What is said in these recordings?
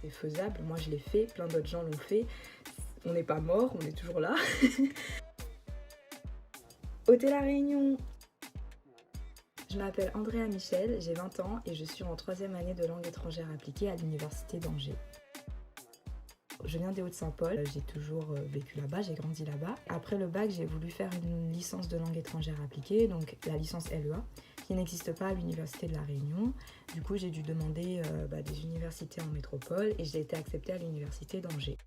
C'est faisable, moi je l'ai fait, plein d'autres gens l'ont fait. On n'est pas mort, on est toujours là. Hôtel La Réunion. Je m'appelle Andrea Michel, j'ai 20 ans et je suis en 3e année de langue étrangère appliquée à l'université d'Angers. Je viens des Hauts-de-Saint-Paul, j'ai toujours vécu là-bas, j'ai grandi là-bas. Après le bac, j'ai voulu faire une licence de langue étrangère appliquée, donc la licence LEA, qui n'existe pas à l'université de La Réunion. Du coup, j'ai dû demander des universités en métropole et j'ai été acceptée à l'université d'Angers.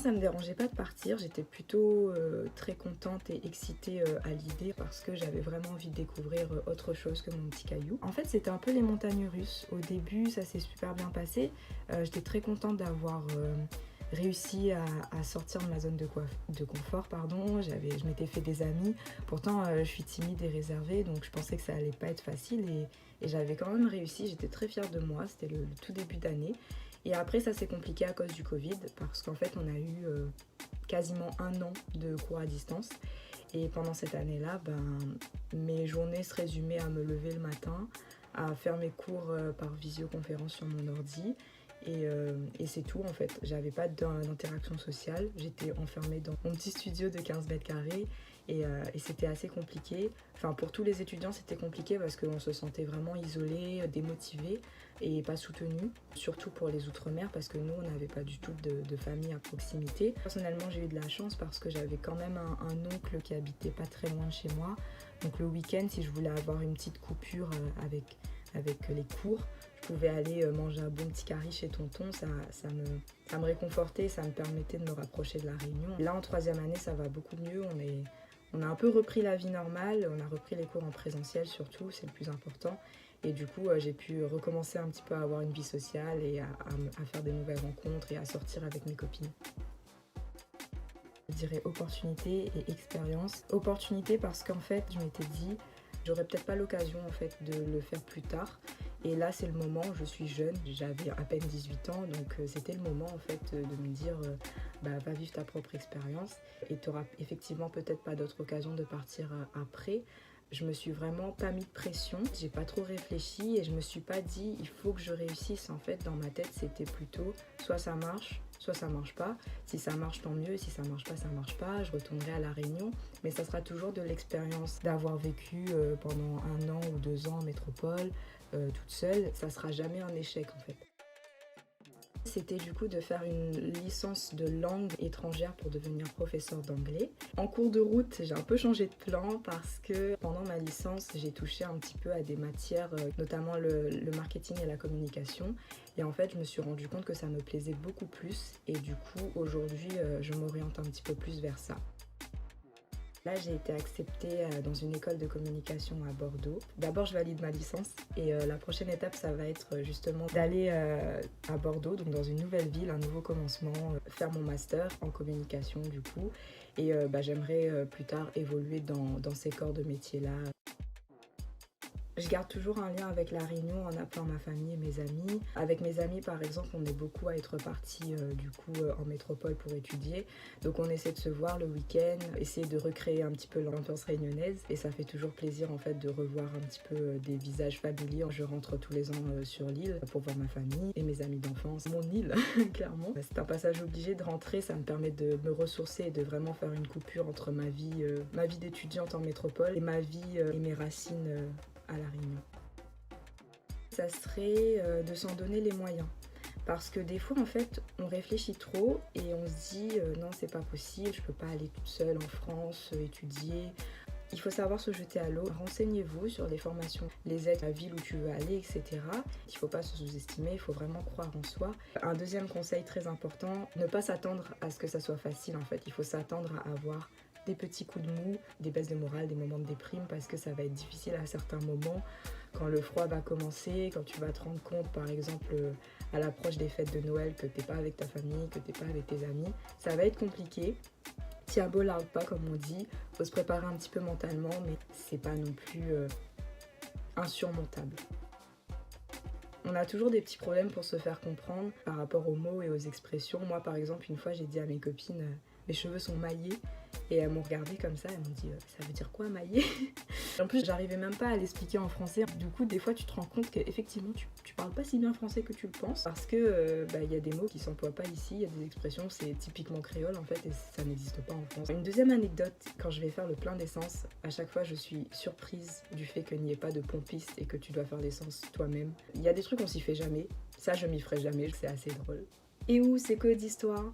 Ça me dérangeait pas de partir, j'étais plutôt très contente et excitée à l'idée parce que j'avais vraiment envie de découvrir autre chose que mon petit caillou. En fait, c'était un peu les montagnes russes. Au début, ça s'est super bien passé. J'étais très contente d'avoir réussi à sortir de ma zone de confort. Je m'étais fait des amis. Pourtant, je suis timide et réservée, donc je pensais que ça allait pas être facile et j'avais quand même réussi. J'étais très fière de moi, c'était le tout début d'année. Et après, ça s'est compliqué à cause du Covid parce qu'en fait, on a eu quasiment 1 an de cours à distance. Et pendant cette année-là, mes journées se résumaient à me lever le matin, à faire mes cours par visioconférence sur mon ordi. Et c'est tout en fait. J'avais pas d'interaction sociale. J'étais enfermée dans mon petit studio de 15 mètres carrés. Et c'était assez compliqué. Enfin, pour tous les étudiants, c'était compliqué parce qu'on se sentait vraiment isolé, démotivé et pas soutenu. Surtout pour les outre-mer parce que nous, on n'avait pas du tout de famille à proximité. Personnellement, j'ai eu de la chance parce que j'avais quand même un oncle qui habitait pas très loin de chez moi. Donc le week-end, si je voulais avoir une petite coupure avec les cours, je pouvais aller manger un bon petit curry chez tonton, ça me réconfortait, ça me permettait de me rapprocher de La Réunion. Là, en 3e année, ça va beaucoup mieux, on a un peu repris la vie normale, on a repris les cours en présentiel surtout, c'est le plus important. Et du coup, j'ai pu recommencer un petit peu à avoir une vie sociale et à faire des nouvelles rencontres et à sortir avec mes copines. Je dirais opportunité et expérience. Opportunité parce qu'en fait, je m'étais dit, j'aurais peut-être pas l'occasion en fait de le faire plus tard. Et là, c'est le moment, je suis jeune, j'avais à peine 18 ans, donc c'était le moment en fait de me dire va vivre ta propre expérience et tu n'auras effectivement peut-être pas d'autre occasion de partir après. Je me suis vraiment pas mis de pression, j'ai pas trop réfléchi et je me suis pas dit il faut que je réussisse. En fait, dans ma tête, c'était plutôt soit ça marche, soit ça marche pas. Si ça marche, tant mieux. Si ça marche pas, ça marche pas. Je retournerai à La Réunion. Mais ça sera toujours de l'expérience d'avoir vécu pendant 1 an ou 2 ans en métropole, toute seule. Ça sera jamais un échec en fait. C'était du coup de faire une licence de langue étrangère pour devenir professeur d'anglais. En cours de route, j'ai un peu changé de plan parce que pendant ma licence, j'ai touché un petit peu à des matières, notamment le marketing et la communication. Et en fait, je me suis rendu compte que ça me plaisait beaucoup plus. Et du coup, aujourd'hui, je m'oriente un petit peu plus vers ça. Là, j'ai été acceptée dans une école de communication à Bordeaux. D'abord, je valide ma licence et la prochaine étape, ça va être justement d'aller à Bordeaux, donc dans une nouvelle ville, un nouveau commencement, faire mon master en communication du coup. Et j'aimerais plus tard évoluer dans ces corps de métier-là. Je garde toujours un lien avec La Réunion en appelant ma famille et mes amis. Avec mes amis, par exemple, on est beaucoup à être partis en métropole pour étudier. Donc on essaie de se voir le week-end, essayer de recréer un petit peu l'ambiance réunionnaise. Et ça fait toujours plaisir en fait de revoir un petit peu des visages familiers. Je rentre tous les ans sur l'île pour voir ma famille et mes amis d'enfance. Mon île, clairement. C'est un passage obligé de rentrer, ça me permet de me ressourcer et de vraiment faire une coupure entre ma vie d'étudiante en métropole et ma vie et mes racines à La Réunion. Ça serait de s'en donner les moyens. Parce que des fois, en fait, on réfléchit trop et on se dit non, c'est pas possible, je peux pas aller toute seule en France étudier. Il faut savoir se jeter à l'eau. Renseignez-vous sur les formations, les aides, la ville où tu veux aller, etc. Il ne faut pas se sous-estimer, il faut vraiment croire en soi. Un deuxième conseil très important, ne pas s'attendre à ce que ça soit facile en fait. Il faut s'attendre à avoir des petits coups de mou, des baisses de morale, des moments de déprime parce que ça va être difficile à certains moments. Quand le froid va commencer, quand tu vas te rendre compte par exemple à l'approche des fêtes de Noël que t'es pas avec ta famille, que t'es pas avec tes amis, ça va être compliqué. Tiens beau largue pas comme on dit, faut se préparer un petit peu mentalement mais c'est pas non plus insurmontable. On a toujours des petits problèmes pour se faire comprendre par rapport aux mots et aux expressions. Moi par exemple une fois j'ai dit à mes copines mes cheveux sont maillés Et elles m'ont regardé comme ça, elles m'ont dit ça veut dire quoi mailler? En plus j'arrivais même pas à l'expliquer en français. Du coup des fois tu te rends compte qu'effectivement tu parles pas si bien français que tu le penses, parce que y a des mots qui s'emploient pas ici, il y a des expressions c'est typiquement créole en fait et ça n'existe pas en France. Une deuxième anecdote, quand je vais faire le plein d'essence, à chaque fois je suis surprise du fait qu'il n'y ait pas de pompiste et que tu dois faire l'essence toi-même. Il y a des trucs on s'y fait jamais, ça je m'y ferai jamais, c'est assez drôle. Et où c'est que d'histoire.